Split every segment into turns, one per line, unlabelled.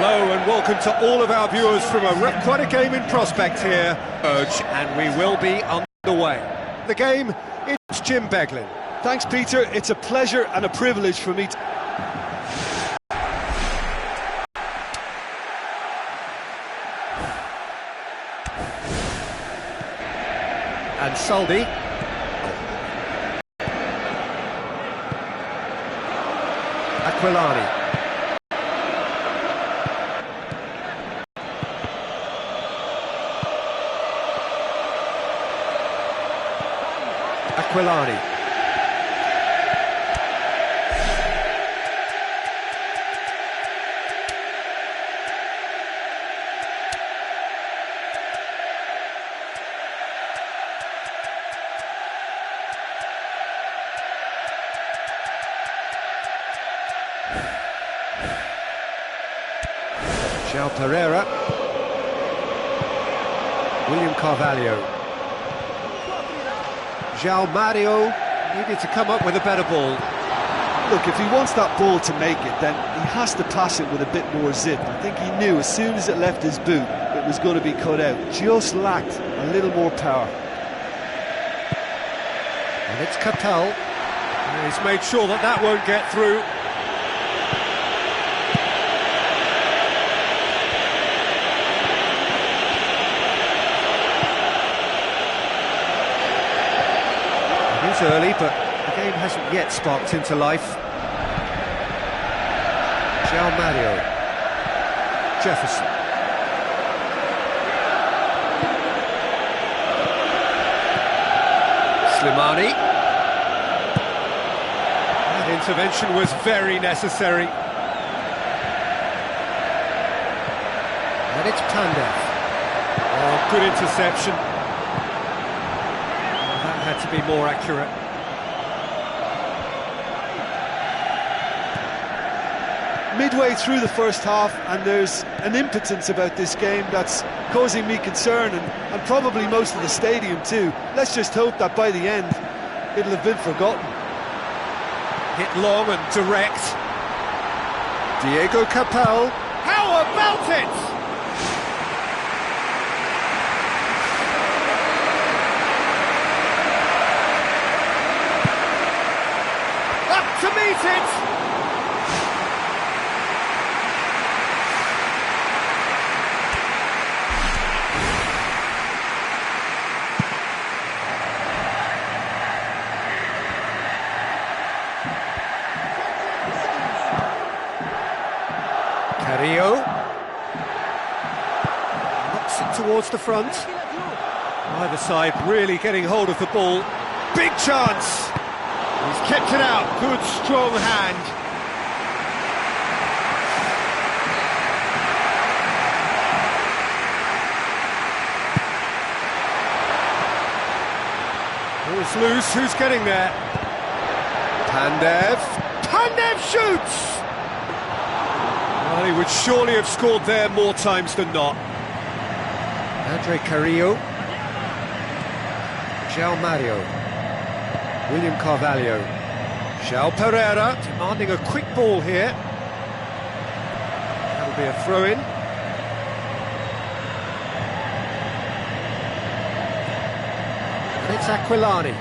Hello and welcome to all of our viewers from quite a game in prospect here, and we will be underway. The game, it's Jim Beglin.
Thanks, Peter. It's a pleasure and a privilege for me to...
And Soldi. Aquilani. Aquilani. João Pereira. William Carvalho. João Mario needed to come up with a better ball.
Look, if he wants that ball to make it, then he has to pass it with a bit more zip. I think he knew as soon as it left his boot, it was going to be cut out. Just lacked a little more power.
And it's Capel. And he's made sure that that won't get through. It's early, but the game hasn't yet sparked into life. João Mario. Jefferson. Slimani. That intervention was very necessary. And it's Pandev. Oh, good interception. Had to be more accurate.
Midway through the first half, and there's an impotence about this game that's causing me concern, and probably most of the stadium too. Let's just hope that by the end it'll have been forgotten.
Hit long and direct. Diego Capel. How about it? To meet it! Carrillo knocks it towards the front. Either side really getting hold of the ball. Big chance! He's kept it out, good strong hand. Ball's loose, who's getting there? Pandev. Pandev shoots! Well, he would surely have scored there more times than not. Andre Carrillo. João Mario. William Carvalho. João Pereira demanding a quick ball here. That'll be a throw-in. And it's Aquilani.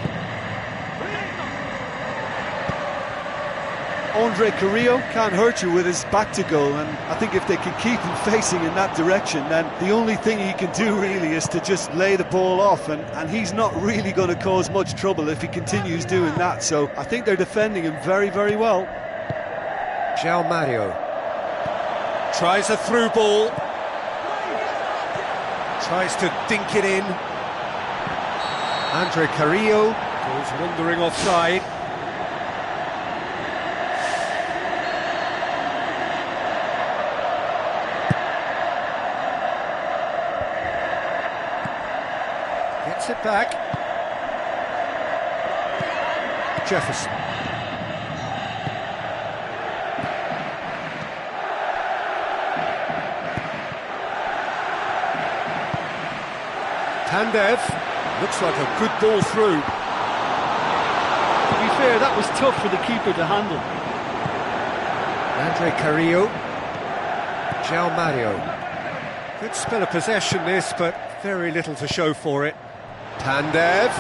Andre Carrillo can't hurt you with his back to goal, and I think if they can keep him facing in that direction, then the only thing he can do really is to just lay the ball off, and he's not really going to cause much trouble if he continues doing that, so I think they're defending him very, very well.
João Mario tries a through ball, tries to dink it in. Andre Carrillo goes wandering offside. Gets it back. Jefferson. Pandev. Looks like a good ball through.
To be fair, that was tough for the keeper to handle.
Andre Carrillo. João Mario. Good spell of possession this, but very little to show for it. Pandev.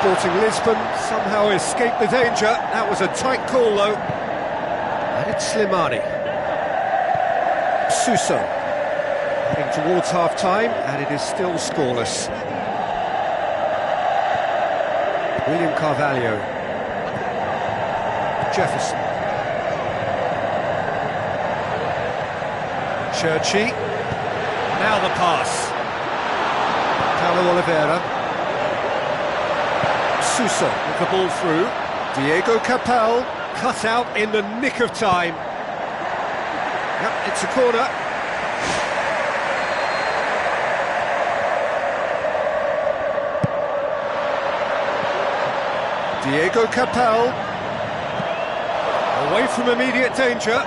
Sporting Lisbon somehow escaped the danger. That was a tight call though. And it's Slimani. Suso. Heading towards half-time, and it is still scoreless. William Carvalho. Jefferson. Churchy. Now the pass. Paulo Oliveira. Suso with the ball through. Diego Capel cut out in the nick of time. Yep, it's a corner. Diego Capel away from immediate danger.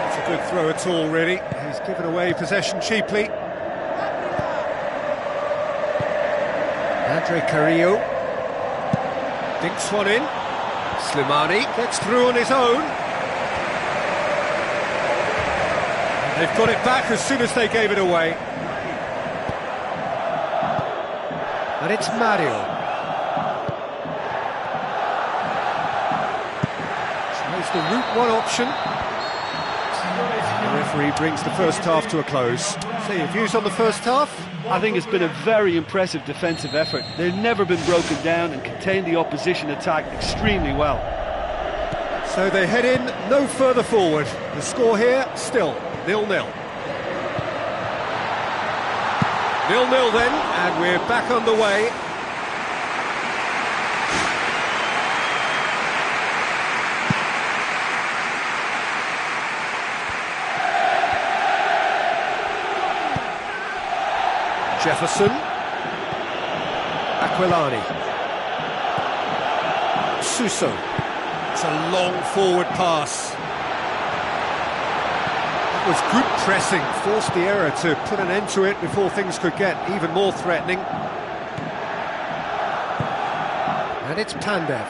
It's a good throw at all, really. He's given away possession cheaply. Andre Carrillo dinks one in. Slimani gets through on his own. And they've got it back as soon as they gave it away. And it's Mario. Tries the route one option. The referee brings the first half to a close. So your views on the first half?
I think it's been a very impressive defensive effort. They've never been broken down and contained the opposition attack extremely well.
So they head in no further forward. The score here, still 0-0. 0-0 then, and we're back on the way. Jefferson. Aquilani. Suso. It's a long forward pass. It was good pressing, forced the error to put an end to it before things could get even more threatening. And it's Pandev.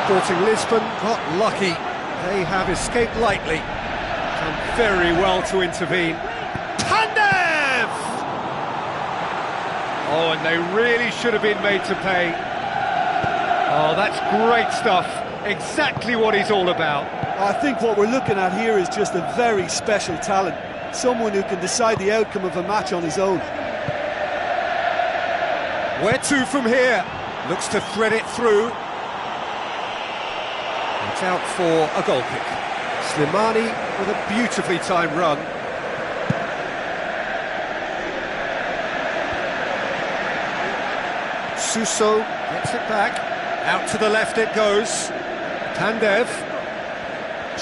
Sporting Lisbon got lucky. They have escaped lightly. Done very well to intervene. Pandev! Oh, and they really should have been made to pay. Oh, that's great stuff. Exactly what he's all about.
I think what we're looking at here is just a very special talent. Someone who can decide the outcome of a match on his own.
Where to from here? Looks to thread it through. It's out for a goal kick. Slimani with a beautifully timed run. Suso gets it back. Out to the left it goes. Pandev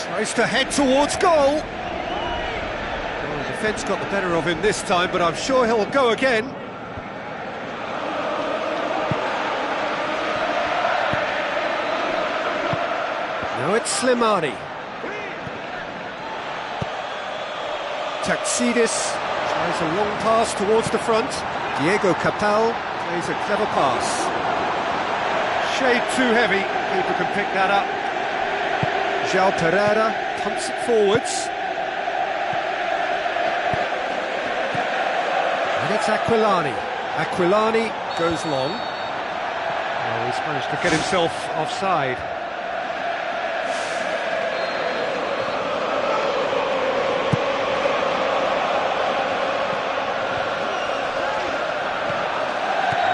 tries to head towards goal. Well, the defence got the better of him this time, but I'm sure he'll go again. Now it's Slimani. Taxidis tries a long pass towards the front. Diego Capel plays a clever pass. Shade too heavy, keeper can pick that up. João Pereira pumps it forwards. And it's Aquilani. Aquilani goes long. Oh, he's managed to get himself offside.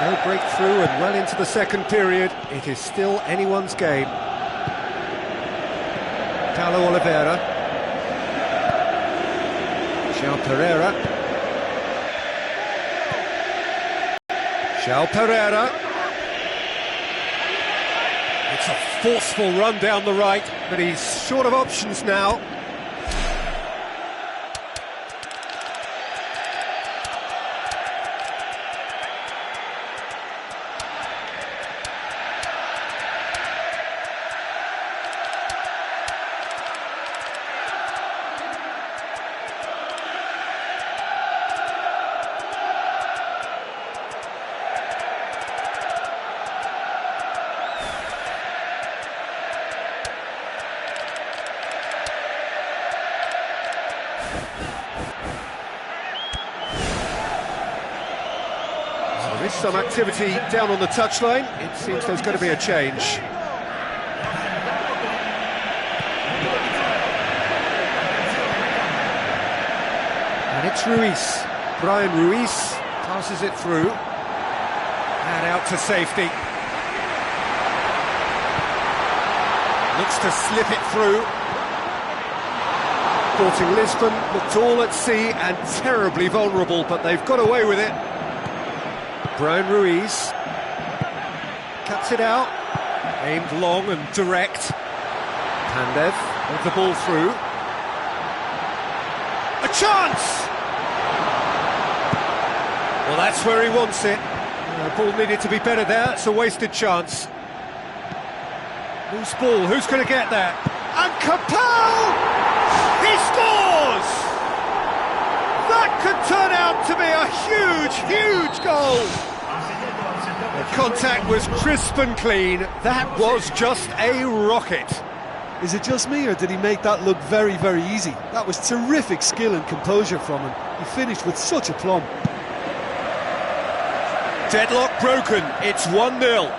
No breakthrough and well into the second period. It is still anyone's game. Paulo Oliveira. João Pereira. João Pereira. It's a forceful run down the right, but he's short of options now. There's some activity down on the touchline. It seems there's going to be a change. And it's Ruiz. Brian Ruiz passes it through. And out to safety. Looks to slip it through. Sporting Lisbon looked all at sea and terribly vulnerable, but they've got away with it. Brian Ruiz cuts it out, aimed long and direct. Pandev with the ball through. A chance! Well, that's where he wants it. The ball needed to be better there. It's a wasted chance. Loose ball, who's going to get that? And Capel! He scores! That could turn out to be a huge, huge goal. The contact was crisp and clean. That was just a rocket.
Is it just me, or did he make that look very, very easy? That was terrific skill and composure from him. He finished with such aplomb.
Deadlock broken. It's 1-0.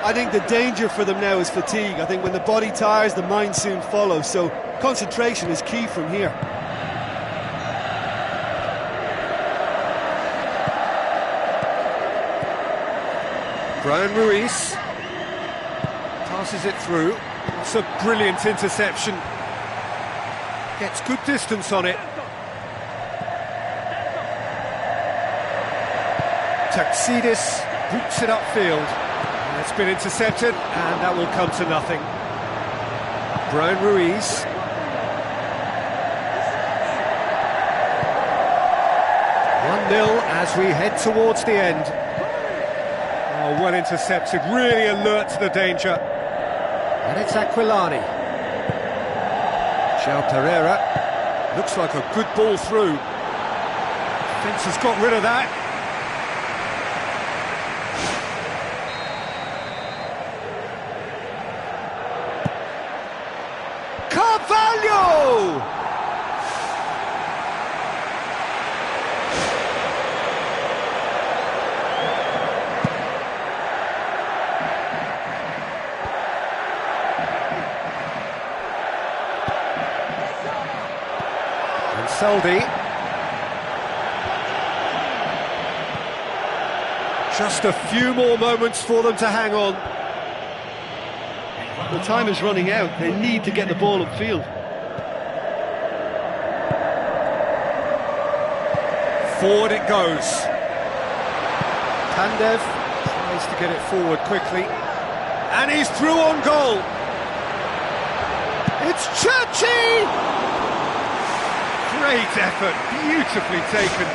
I think the danger for them now is fatigue. I think when the body tires, the mind soon follows. So concentration is key from here.
Brian Ruiz passes it through. It's a brilliant interception. Gets good distance on it. Taxidis boots it upfield. It's been intercepted, and that will come to nothing. Brian Ruiz. As we head towards the end. Oh, well intercepted, really alert to the danger. And it's Aquilani. João Pereira. Looks like a good ball through. Defence has got rid of that. Carvalho! Saldi. Just a few more moments for them to hang on.
The time is running out. They need to get the ball upfield.
Forward it goes. Pandev tries to get it forward quickly. And he's through on goal. It's Churchy! Great effort, beautifully taken.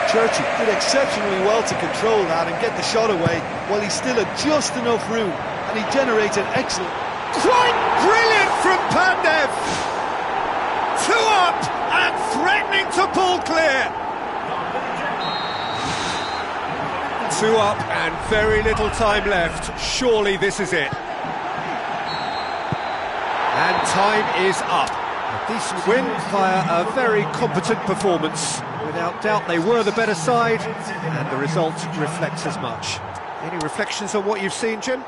Churchy did exceptionally well to control that and get the shot away while he still had just enough room, and he generated excellent.
Quite brilliant from Pandev! 2 up and threatening to pull clear. 2 up and very little time left. Surely this is it. And time is up. A decent win via a very competent performance. Without doubt they were the better side, and the result reflects as much. Any reflections on what you've seen, Jim?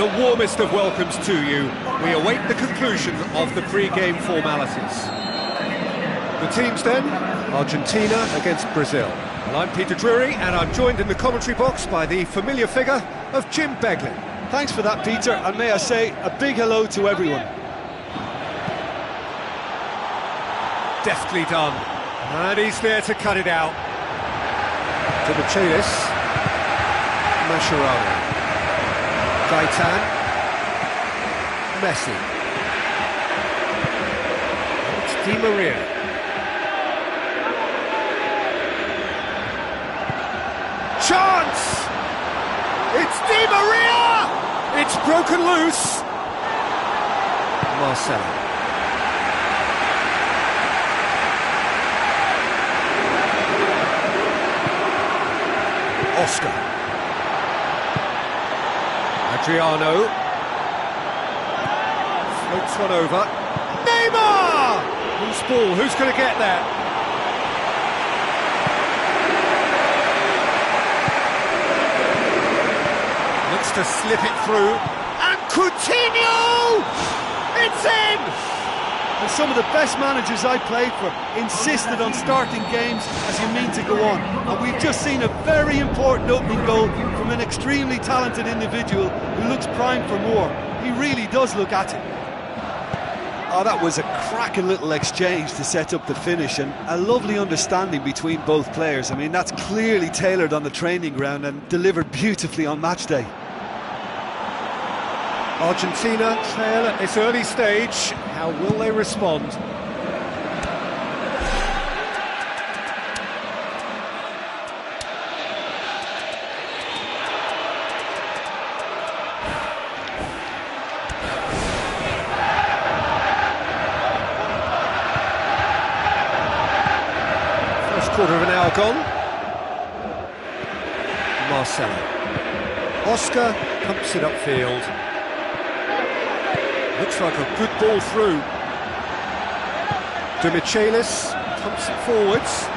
the warmest of welcomes to you. We await the conclusion of the pre-game formalities. The teams then, Argentina against Brazil. Well, I'm Peter Drury, and I'm joined in the commentary box by the familiar figure of Jim Beglin.
Thanks for that, Peter, and may I say a big hello to everyone.
Deftly done, and he's there to cut it out. To Michelis, Mascherano, Gaetan, Messi. It's Di Maria. Chance! It's Di Maria! It's broken loose. Marcelo. Oscar. Adriano. Floats one over. Neymar! Who's ball? Who's going to get that? Looks to slip it through. And Coutinho! It's in!
And some of the best managers I played for insisted on starting games as you mean to go on. And we've just seen a very important opening goal from an extremely talented individual who looks primed for more. He really does look at it. Oh, that was a cracking little exchange to set up the finish, and a lovely understanding between both players. I mean, that's clearly tailored on the training ground and delivered beautifully on match day.
Argentina trail at this early stage. How will they respond? First quarter of an hour gone. Marcelo. Oscar pumps it upfield. Looks like a good ball through. De Michelis pumps it forwards.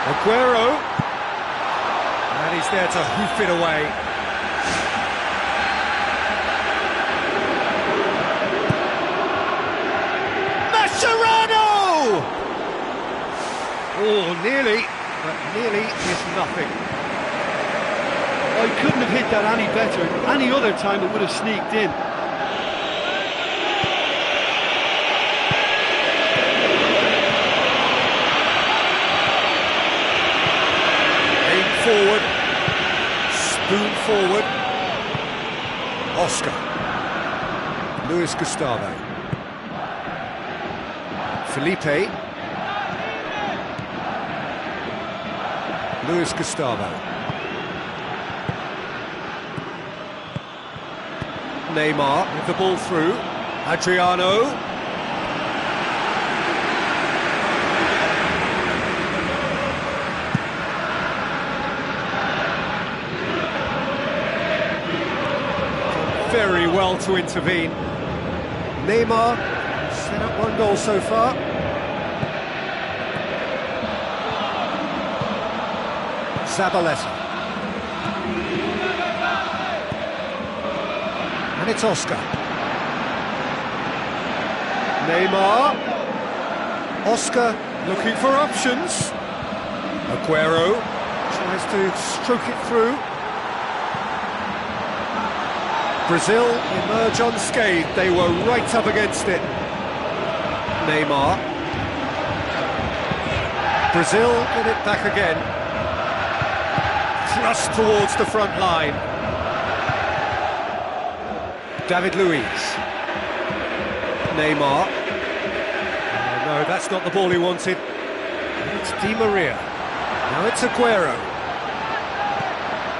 Aguero. And he's there to hoof it away. Mascherano! Oh, nearly, but nearly is nothing.
I couldn't have hit that any better. Any other time it would have sneaked in.
Forward, spoon forward, Oscar, Luis Gustavo, Felipe, Luis Gustavo, Neymar with the ball through, Adriano. Very well to intervene. Neymar set up one goal so far. Zabaleta. And it's Oscar. Neymar. Oscar looking for options. Aguero tries to stroke it through. Brazil emerge unscathed. They were right up against it. Neymar. Brazil get it back again. Thrust towards the front line. David Luiz. Neymar. Oh, no, that's not the ball he wanted. It's Di Maria. Now it's Aguero.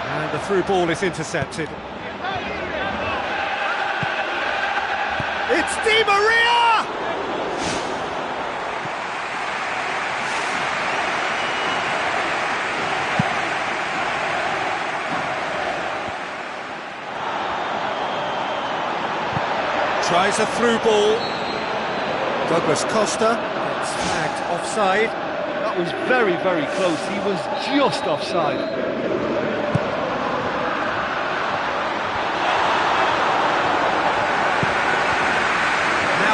And the through ball is intercepted. It's Di Maria! Tries a through ball. Douglas Costa gets flagged offside.
That was very, very close. He was just offside.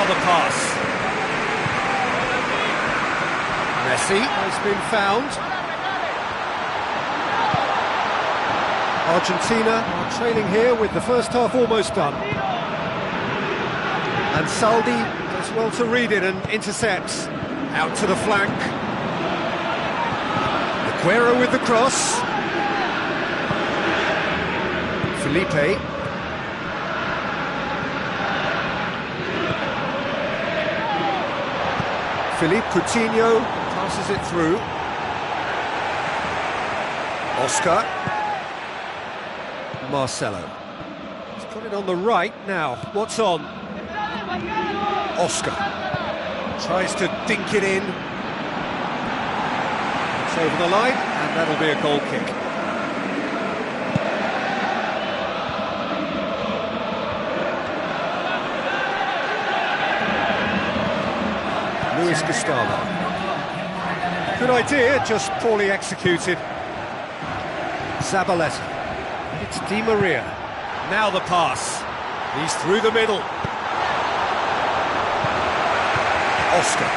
Now the pass. Messi has been found. Argentina are trailing here with the first half almost done. And Saldi does well to read it and intercepts. Out to the flank. Aguero with the cross. Felipe. Philippe Coutinho passes it through. Oscar. Marcelo. He's got it on the right now. What's on? Oscar. Tries to dink it in. It's over the line, and that'll be a goal kick. Luis Gustavo. Good idea, just poorly executed. Zabaleta. It's Di Maria. Now the pass. He's through the middle. Oscar.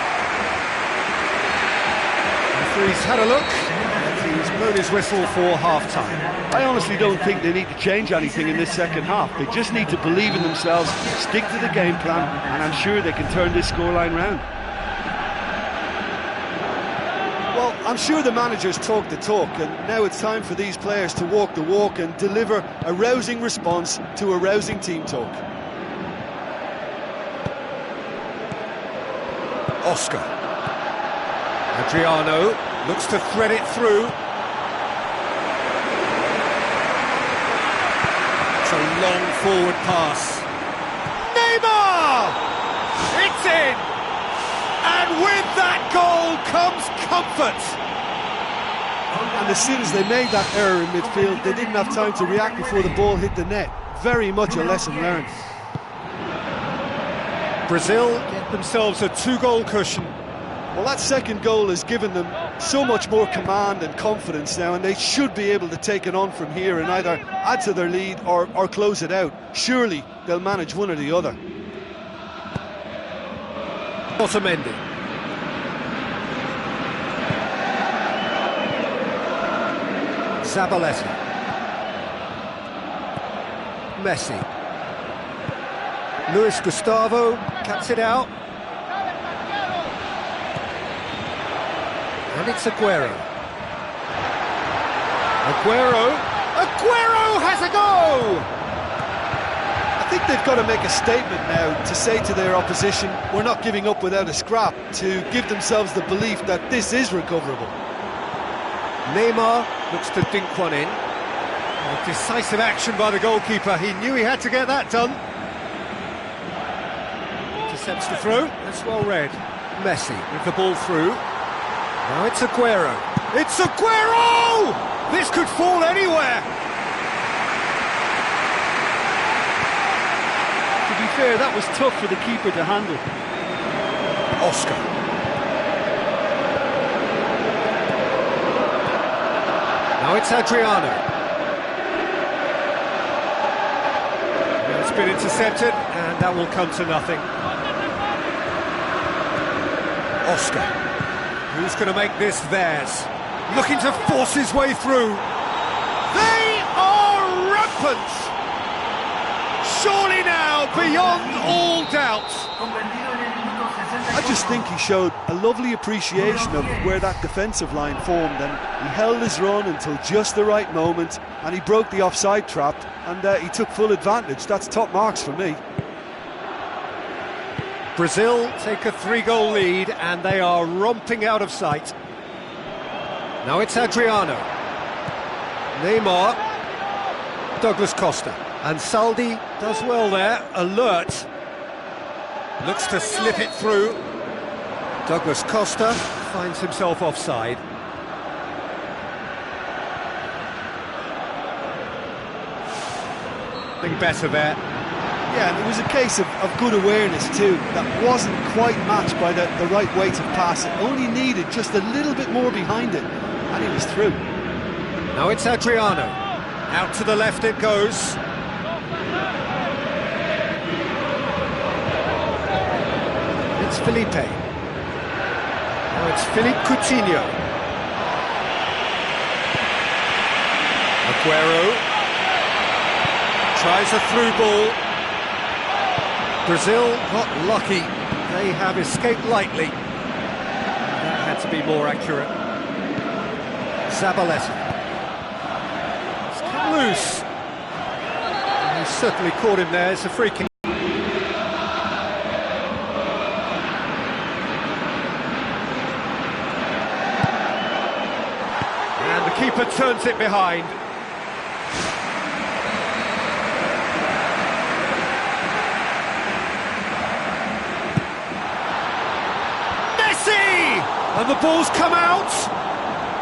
Referee's had a look, and he's blown his whistle for half-time.
I honestly don't think they need to change anything in this second half. They just need to believe in themselves, stick to the game plan, and I'm sure they can turn this scoreline round. Well, I'm sure the managers talk the talk, and now it's time for these players to walk the walk and deliver a rousing response to a rousing team talk.
Oscar. Adriano looks to thread it through. It's a long forward pass. Neymar! It's in! And with that goal comes comfort.
And as soon as they made that error in midfield, they didn't have time to react before the ball hit the net. Very much a lesson learned.
Brazil get themselves a 2-goal cushion.
Well, that second goal has given them so much more command and confidence now, and they should be able to take it on from here and either add to their lead or close it out. Surely they'll manage one or the other.
Otamendi. Zabaleta. Messi. Luis Gustavo cuts it out. And it's Aguero. Aguero has a go!
I think they've got to make a statement now to say to their opposition, we're not giving up without a scrap, to give themselves the belief that this is recoverable.
Neymar looks to dink one in. A decisive action by the goalkeeper. He knew he had to get that done. Intercepts the throw. That's well read. Messi with the ball through. Now it's Aguero. It's Aguero! This could fall anywhere.
To be fair, that was tough for the keeper to handle.
Oscar. Now it's Adriano. It's been intercepted, and that will come to nothing. Oscar. Who's going to make this theirs? Looking to force his way through. They are rampant! Surely now, beyond all doubt.
I just think he showed a lovely appreciation of where that defensive line formed, and he held his run until just the right moment, and he broke the offside trap, and he took full advantage. That's top marks for me.
Brazil take a 3-goal lead, and they are romping out of sight. Now it's Adriano. Neymar. Douglas Costa. And Saldi does well there, alert. Looks to slip it through. Douglas Costa finds himself offside. Nothing better there.
Yeah, and it was a case of good awareness too. That wasn't quite matched by the right weight of pass. It only needed just a little bit more behind it, and he was through.
Now it's Adriano. Out to the left it goes. It's Felipe. Now it's Philippe Coutinho. Aguero tries a through ball. Brazil got lucky. They have escaped lightly. That had to be more accurate. Zabaleta. It's come loose. And he certainly caught him there. It's a free kick. And the keeper turns it behind. And the ball's come out.